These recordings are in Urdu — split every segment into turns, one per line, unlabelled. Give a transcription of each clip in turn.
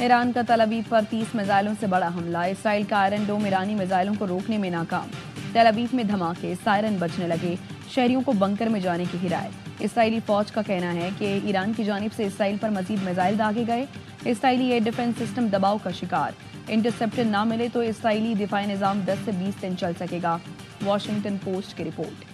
ایران کا تل ابیب پر 30 میزائلوں سے بڑا حملہ، اسرائیل کا آئرن ڈوم ایرانی میزائلوں کو روکنے میں ناکام، تل ابیب میں دھماکے، سائرن بجنے لگے، شہریوں کو بنکر میں جانے کی ہدایت۔ اسرائیلی فوج کا کہنا ہے کہ ایران کی جانب سے اسرائیل پر مزید میزائل داغے گئے، اسرائیلی ایئر ڈیفنس سسٹم دباؤ کا شکار، انٹرسیپٹر نہ ملے تو اسرائیلی دفاعی نظام 10 سے 20 دن چل سکے گا، واشنگٹن پوسٹ کی رپورٹ۔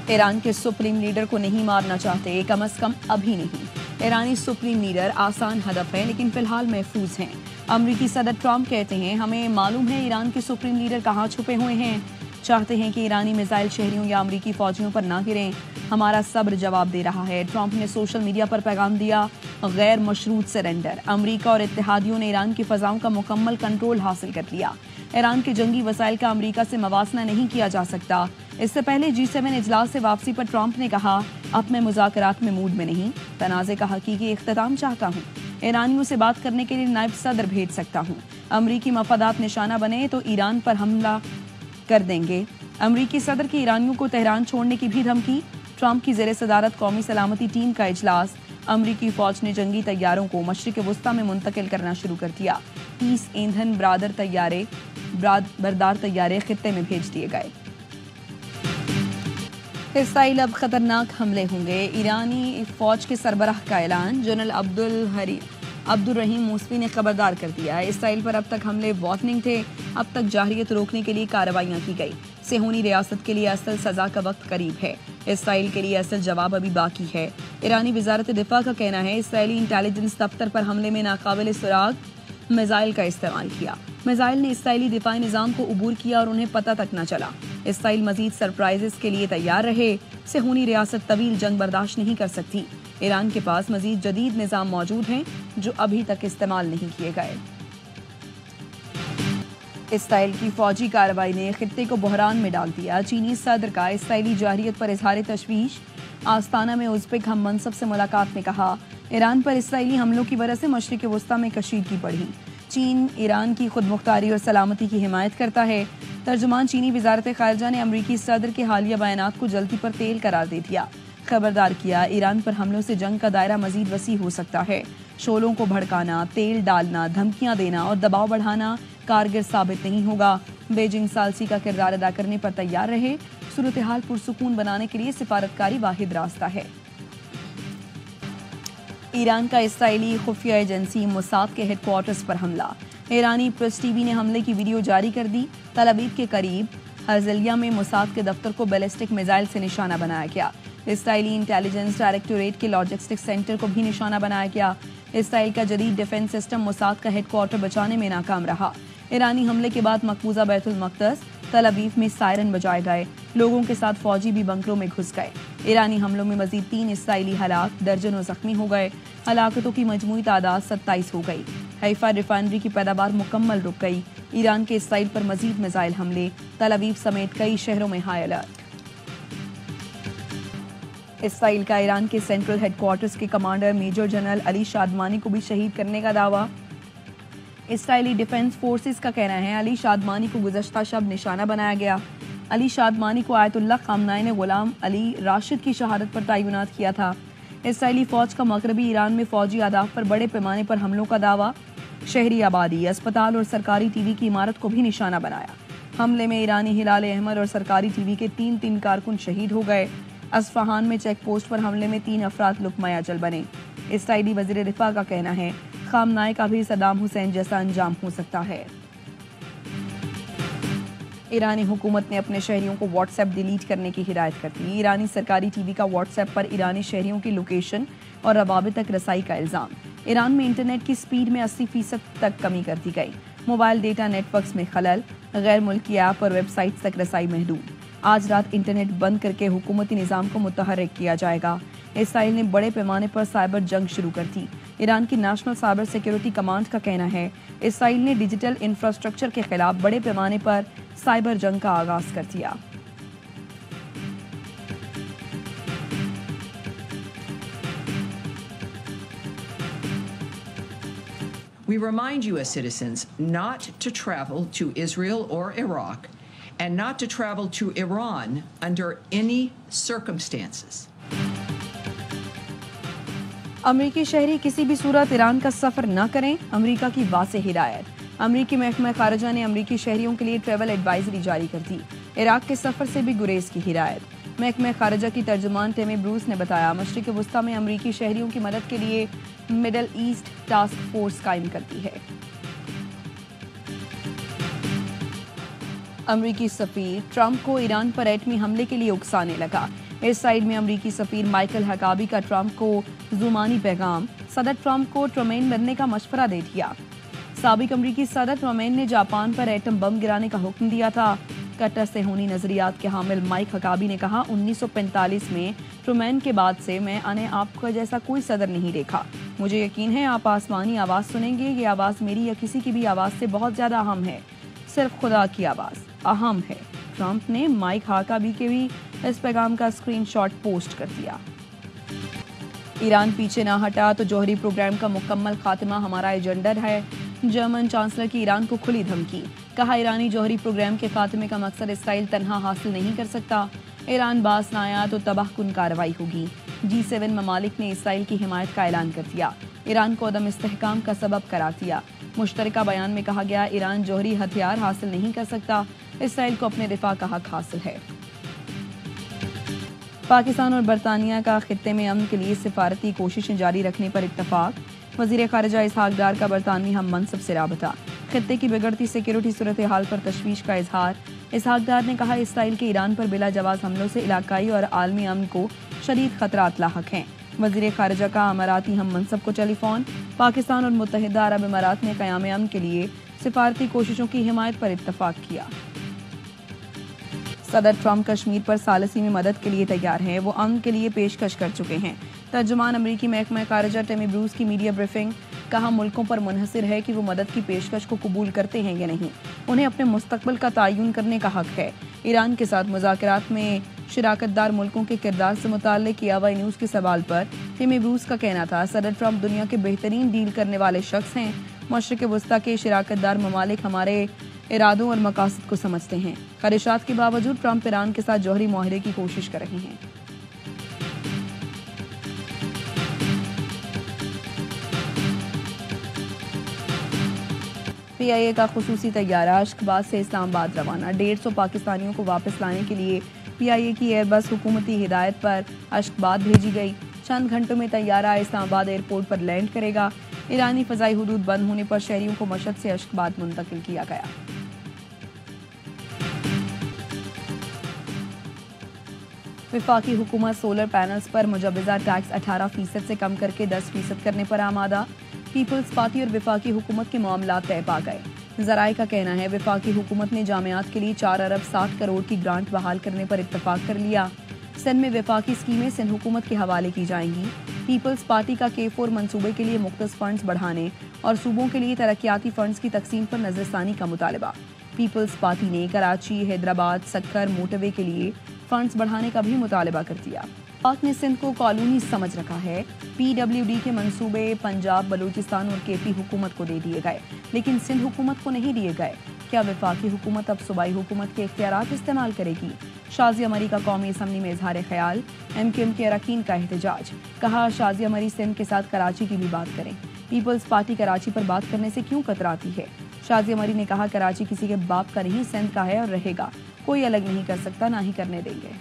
ایران کے سپریم لیڈر کو نہیں مارنا چاہتے، کم از کم ابھی نہیں۔ ایرانی سپریم لیڈر آسان ہدف ہے لیکن فی الحال محفوظ ہیں۔ امریکی صدر ٹرمپ کہتے ہیں ہمیں معلوم ہے ایران کے سپریم لیڈر کہاں چھپے ہوئے ہیں، چاہتے ہیں کہ ایرانی میزائل شہریوں یا امریکی فوجیوں پر نہ گریں، ہمارا صبر جواب دے رہا ہے۔ ٹرمپ نے سوشل میڈیا پر پیغام دیا، غیر مشروط سرنڈر، امریکہ اور اتحادیوں نے ایران کی فضاؤں کا مکمل کنٹرول حاصل کر لیا، ایران کے جنگی وسائل کا امریکہ سے موازنہ نہیں کیا جا سکتا۔ اس سے پہلے G7 اجلاس سے واپسی پر ٹرمپ نے کہا اب میں مذاکرات میں موڈ میں نہیں، تنازع کا حقیقی اختتام چاہتا ہوں، ایرانیوں سے بات کرنے کے لیے نائب صدر بھیج سکتا ہوں، امریکی مفادات نشانہ بنے تو ایران پر حملہ کر دیں گے۔ امریکی صدر کی ایرانیوں کو تہران چھوڑنے کی بھی دھمکی، ٹرمپ کی زیر صدارت قومی سلامتی ٹیم کا اجلاس، امریکی فوج نے جنگی طیاروں کو مشرق وسطیٰ میں منتقل کرنا شروع کر دیا، 30 ایندھن بردار طیارے خطے میں بھیج دیے گئے۔ اسرائیل اب خطرناک حملے ہوں گے، ایرانی فوج کے سربراہ کا اعلان، جنرل عبدالرحیم موسوی نے خبردار کر دیا، اسرائیل پر اب تک حملے وارننگ تھے، اب تک جارحیت روکنے کے لیے کارروائیاں کی گئی، صہیونی ریاست کے لیے اصل سزا کا وقت قریب ہے، اسرائیل کے لیے اصل جواب ابھی باقی ہے۔ ایرانی وزارت دفاع کا کہنا ہے اسرائیلی انٹیلیجنس دفتر پر حملے میں ناقابل سراغ میزائل کا استعمال کیا، میزائل نے اسرائیلی دفاعی نظام کو عبور کیا اور انہیں پتہ تک نہ چلا، اسرائیل مزید سرپرائزز کے لیے تیار رہے، صہیونی ریاست طویل جنگ برداشت نہیں کر سکتی، ایران کے پاس مزید جدید نظام موجود ہیں جو ابھی تک استعمال نہیں کیے گئے۔ اسرائیل کی فوجی کارروائی نے خطے کو بحران میں ڈال دیا، چینی صدر کا اسرائیلی جارحیت پر اظہار تشویش، آستانہ میں ازبک ہم منصب سے ملاقات میں کہا ایران پر اسرائیلی حملوں کی وجہ سے مشرق وسطیٰ میں کشیدگی بڑھی، چین ایران کی خود مختاری اور سلامتی کی حمایت کرتا ہے۔ ترجمان چینی وزارت خارجہ نے امریکی صدر کے حالیہ بیانات کو جلتی پر تیل قرار دے دیا، خبردار کیا ایران پر حملوں سے جنگ کا دائرہ مزید وسیع ہو سکتا ہے، شعلوں کو بھڑکانا، تیل ڈالنا، دھمکیاں دینا اور دباؤ بڑھانا کارگر ثابت نہیں ہوگا، بیجنگ ثالثی کا کردار ادا کرنے پر تیار رہے، صورتحال پرسکون بنانے کے لیے سفارتکاری واحد راستہ ہے۔ ایران کا اسرائیلی خفیہ ایجنسی موساد کے ہیڈ کوارٹرز پر حملہ، ایرانی پریس ٹی وی نے حملے کی ویڈیو جاری کر دی، تل ابیب کے قریب ہرزلیہ میں موساد کے دفتر کو بیلسٹک میزائل سے نشانہ بنایا گیا، اسرائیلی انٹیلیجنس ڈائریکٹوریٹ کے لاجسٹک سینٹر کو بھی نشانہ بنایا گیا، اسرائیل کا جدید ڈیفنس سسٹم موساد کا ہیڈ کوارٹر بچانے میں ناکام رہا، ایرانی حملے کے بعد مقبوضہ بیت المقدس تل ابیب میں سائرن بجائے گئے، لوگوں کے ساتھ فوجی بھی بنکروں میں گھس گئے، ایرانی حملوں میں مزید 3 اسرائیلی ہلاک، درجنوں زخمی ہو گئے، ہلاکتوں کی مجموعی تعداد 27 ہو گئی، حیفا ریفائنری کی پیداوار مکمل رک گئی، ایران کے اسرائیل پر مزید میزائل حملے، تل ابیب سمیت کئی شہروں میں ہائی الرٹ۔ اسرائیل کا ایران کے سینٹرل ہیڈ کوارٹرز کے کمانڈر میجر جنرل علی شادمانی کو بھی شہید کرنے کا دعویٰ، اسرائیلی ڈیفنس فورسز کا کہنا ہے علی شادمانی کو گزشتہ شب نشانہ بنایا گیا، علی شادمانی کو آیت اللہ خامنائی نے غلام علی راشد کی شہادت پر تعینات کیا تھا، اسرائیلی فوج کا مغربی ایران میں فوجی اہداف پر بڑے پیمانے پر حملوں کا دعویٰ، شہری آبادی، اسپتال اور سرکاری ٹی وی کی عمارت کو بھی نشانہ بنایا، حملے میں ایرانی ہلال احمر اور سرکاری ٹی وی کے 3 کارکن شہید ہو گئے، اصفہان میں چیک پوسٹ پر حملے میں 3 افراد لقمہ اجل بنے، اسرائیلی وزیر دفاع کا کہنا ہے خامنائی کا بھی صدام حسین جیسا انجام ہو سکتا ہے۔ ایرانی حکومت نے اپنے شہریوں کو واٹس ایپ ڈیلیٹ کرنے کی ہدایت کر دی، ایرانی سرکاری ٹی وی کا واٹس ایپ پر ایرانی شہریوں کی لوکیشن اور روابط تک رسائی کا الزام، ایران میں انٹرنیٹ کی سپیڈ میں 80% تک کمی کر دی گئی، موبائل ڈیٹا نیٹ ورکس میں خلل، غیر ملکی ایپ اور ویب سائٹس تک رسائی محدود، آج رات انٹرنیٹ بند کر کے حکومتی نظام کو متحرک کیا جائے گا، اسرائیل نے بڑے پیمانے پر سائبر جنگ شروع کر دی، ایران کی نیشنل سائبر سیکیورٹی کمانڈ کا کہنا ہے اسرائیل نے ڈیجیٹل انفراسٹرکچر کے خلاف بڑے پیمانے پر سائبر جنگ کا آغاز کر دیا۔
We remind U.S. citizens not to travel to Israel or Iraq and not to travel to Iran under any circumstances.
امریکی شہری کسی بھی صورت ایران کا سفر نہ کریں، امریکہ کی واضح ہدایت۔ امریکی محکمہ خارجہ نے امریکی شہریوں کے لیے ٹریول ایڈوائزری جاری کر دی، عراق کے سفر سے بھی گریز کی ہدایت۔ محکمہ خارجہ کی ترجمان ٹیمی بروس نے بتایا، مشرق وسطیٰ میں امریکی شہریوں کی مدد کے لیے مڈل ایسٹ ٹاسک فورس قائم کرتی ہے۔ امریکی سفیر ٹرمپ کو ایران پر ایٹمی حملے کے لیے اکسانے لگا۔ اس سائیڈ میں امریکی سفیر مائیکل حقابی کا ٹرمپ کو زمانی پیغام، صدر ٹرمپ کو ٹرومین بننے کا مشورہ دے دیا۔ سابق امریکی صدر ٹرومین نے جاپان پر ایٹم بم گرانے کا حکم دیا تھا۔ کٹر صہیونی نظریات کے حامل مائک حقابی نے کہا، 1945 میں ٹرومین کے بعد سے میں نے آپ کا جیسا کوئی صدر نہیں دیکھا۔ مجھے یقین ہے آپ آسمانی آواز سنیں گے، یہ آواز میری یا کسی کی بھی آواز سے بہت زیادہ اہم ہے، صرف خدا کی آواز اہم ہے۔ ٹرمپ نے مائک حقابی کے بھی اس پیغام کا اسکرین شاٹ پوسٹ کر دیا۔ ایران پیچھے نہ ہٹا تو جوہری پروگرام کا مکمل خاتمہ ہمارا ایجنڈا ہے۔ جرمن چانسلر کی ایران کو کھلی دھمکی، کہا ایرانی جوہری پروگرام کے خاتمے کا مقصد اسرائیل تنہا حاصل نہیں کر سکتا، ایران باز نہ آیا تو تباہ کن کارروائی ہوگی۔ G7 ممالک نے اسرائیل کی حمایت کا اعلان کر دیا، ایران کو عدم استحکام کا سبب قرار دیا۔ مشترکہ بیان میں کہا گیا، ایران جوہری ہتھیار حاصل نہیں کر سکتا، اسرائیل کو اپنے دفاع کا حق حاصل ہے۔ پاکستان اور برطانیہ کا خطے میں امن کے لیے سفارتی کوششیں جاری رکھنے پر اتفاق، وزیر خارجہ اسحاق ڈار کا برطانوی ہم منصب سے رابطہ، خطے کی بگڑتی سیکیورٹی صورتحال پر تشویش کا اظہار۔ اسحاق ڈار نے کہا، اسرائیل کے ایران پر بلا جواز حملوں سے علاقائی اور عالمی امن کو شدید خطرات لاحق ہیں۔ وزیر خارجہ کا اماراتی ہم منصب کو ٹیلی فون، پاکستان اور متحدہ عرب امارات نے قیام امن کے لیے سفارتی کوششوں کی حمایت پر اتفاق کیا۔ صدر ٹرمپ کشمیر پر ثالثی میں مدد کے لیے تیار ہیں، وہ امن کے لیے پیشکش کر چکے ہیں۔ ترجمان امریکی محکمہ خارجہ ٹیمی بروس کی میڈیا بریفنگ، کہا ملکوں پر منحصر ہے کہ وہ مدد کی پیشکش کو قبول کرتے ہیں یا نہیں، انہیں اپنے مستقبل کا تعین کرنے کا حق ہے۔ ایران کے ساتھ مذاکرات میں شراکت دار ملکوں کے کردار سے متعلق آوا نیوز کے سوال پر ٹیمی بروس کا کہنا تھا، صدر ٹرمپ دنیا کے بہترین ڈیل کرنے والے شخص ہیں، مشرق وسطیٰ کے شراکت دار ممالک ہمارے ارادوں اور مقاصد کو سمجھتے ہیں۔ خدشات کے باوجود ٹرمپ ایران کے ساتھ جوہری معاہدے کی کوشش کر رہے ہیں۔ پی آئی اے کا خصوصی طیارہ اشخباد سے اسلام آباد روانہ، 150 پاکستانیوں کو واپس لانے کے لیے پی آئی اے کی ایئر بس حکومتی ہدایت پر اشخباد بھیجی گئی۔ چند گھنٹوں میں طیارہ اسلام آباد ایئرپورٹ پر لینڈ کرے گا۔ ایرانی فضائی حدود بند ہونے پر شہریوں کو مشہد سے اشخباد منتقل کیا گیا۔ وفاقی حکومت سولر پینلز پر مجوزہ ٹیکس 18% سے کم کر کے 10% کرنے پر آمادہ، پیپلز پارٹی اور وفاقی حکومت کے معاملات طے پا گئے۔ ذرائع کا کہنا ہے، وفاقی حکومت نے جامعات کے لیے 4 ارب 7 کروڑ کی گرانٹ بحال کرنے پر اتفاق کر لیا۔ سندھ میں وفاقی اسکیمیں سندھ حکومت کے حوالے کی جائیں گی۔ پیپلز پارٹی کا K4 منصوبے کے لیے مختص فنڈز بڑھانے اور صوبوں کے لیے ترقیاتی فنڈز کی تقسیم پر نظرثانی کا مطالبہ۔ پیپلز پارٹی نے کراچی، حیدرآباد، سکھر موٹر وے کے لیے فنڈز بڑھانے کا بھی مطالبہ کر دیا۔ پاک نے سندھ کو کالونی سمجھ رکھا ہے، PWD کے منصوبے پنجاب، بلوچستان اور KP حکومت کو دے دیے گئے، لیکن سندھ حکومت کو نہیں دیے گئے۔ کیا وفاقی حکومت اب صوبائی حکومت کے اختیارات استعمال کرے گی؟ شازیہ مری کا قومی اسمبلی میں اظہار خیال، MKM کے اراکین کا احتجاج، کہا شازیہ مری سندھ کے ساتھ کراچی کی بھی بات کریں، پیپلز پارٹی کراچی پر بات کرنے سے کیوں کتراتی ہے؟ شازیہ مری نے کہا، کراچی کسی کے باپ کا نہیں، سندھ کا ہے اور رہے گا، کوئی الگ نہیں کر سکتا، نہ ہی کرنے دیں گے۔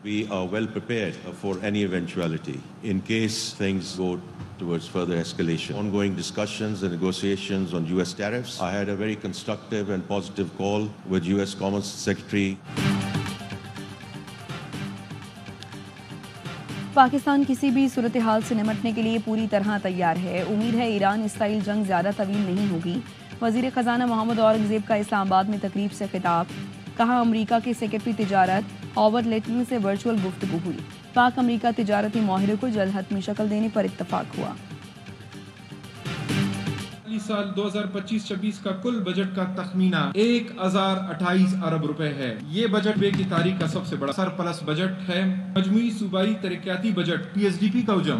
We are well prepared for any eventuality in case things go towards further escalation. Ongoing discussions and negotiations on US tariffs. I had a very constructive and positive call with US Commerce Secretary.
Pakistan کسی بھی صورتحال سے نمٹنے کے لیے پوری طرح تیار ہے، امید ہے ایران اسرائیل جنگ زیادہ طویل نہیں ہوگی۔ وزیر خزانہ محمد اورنگزیب کا اسلام آباد میں تقریب سے خطاب، کہا امریکہ کے سیکرٹری تجارت ہاورڈ لیٹن سے ورچوئل گفتگو ہوئی، پاک امریکہ تجارتی معاہدے کو جلد حتمی شکل دینے پر اتفاق ہوا۔
سال 2025-26 کا کل بجٹ کا تخمینہ 1028 ارب روپے ہے۔ یہ بجٹ بے کی تاریخ کا سب سے بڑا سرپلس بجٹ ہے۔ مجموعی صوبائی ترقیاتی بجٹ PSDP کا حجم